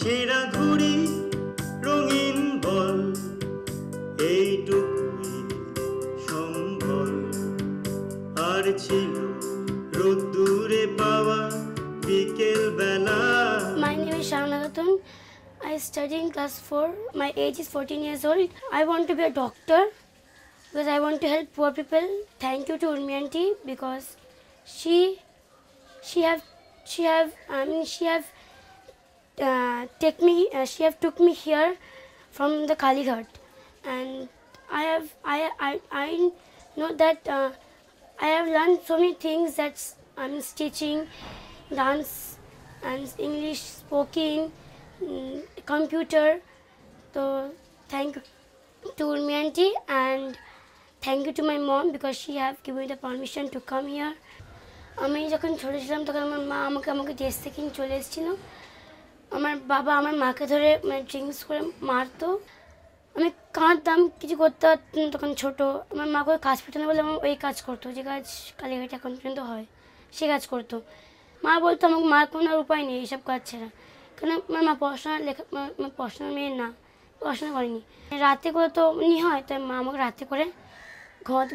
ছেঁড়া ঘুড়ি রঙিন বল এইটুকুই সম্বল আর ছিল রোদ্দুরে পাওয়া বিকেল বেলা। My name is Shavna Khatun. I study in class 4. My age is 14 years old. I want to be a doctor because I want to help poor people. Thank you to Urmi aunty because she have took me here from the Kalighat, and I know that I have learned so many things, that I'm stitching, dance, and English speaking, computer. So thank you to Urmi aunty, and thank you to my mom because she have given me the permission to come here. আমি যখন ছোটো ছিলাম তখন আমার মা আমাকে দেশ থেকে চলে এসেছিল। আমার বাবা আমার মাকে ধরে ড্রিঙ্কস করে মারতো। আমি কাঁদতাম, কিছু করতে পারতাম তখন ছোটো। আমার মা করে কাজ পেতো না বলে আমার ওই কাজ করতো, যে কাজ কালীঘাটে এখন পর্যন্ত হয় সে কাজ করতো। মা বলতো আমাকে মার কোনো আর উপায় নেই এইসব কাজ ছাড়া, কারণ আমার মা পড়াশোনার মেয়ে না, পড়াশোনা করেনি। রাতে করে তো উনি হয়, তাই মা আমাকে রাতে করে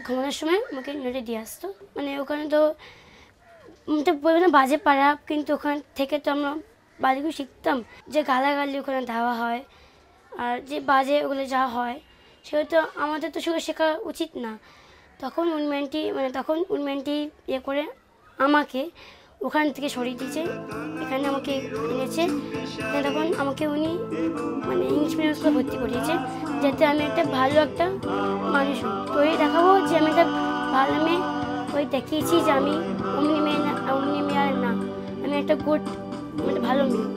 ঘুমানোর সময় আমাকে নেটে দিয়ে আসতো। মানে ওখানে তো বলবে না বাজে পাড়া, কিন্তু ওখান থেকে তো আমরা বাজেগুলো শিখতাম, যে গালাগালি ওখানে দেওয়া হয় আর যে বাজে ওগুলো যা হয় সেগুলো তো আমাদের তো সেগুলো শেখা উচিত না। তখন উর্মি আন্টি ইয়ে করে আমাকে ওখান থেকে সরিয়ে দিয়েছে, এখানে আমাকে এনেছে। তখন আমাকে উনি ইংলিশ মিডিয়াম স্কুলে ভর্তি করিয়েছে, যাতে আমি একটা ভালো একটা মানুষ হই। তো এই দেখাবো যে আমি একটা ভালো মেয়ে, ওই দেখিয়েছি যে আমি অমনি মেয়ে আর না, আমি একটা ভালো মেয়ে।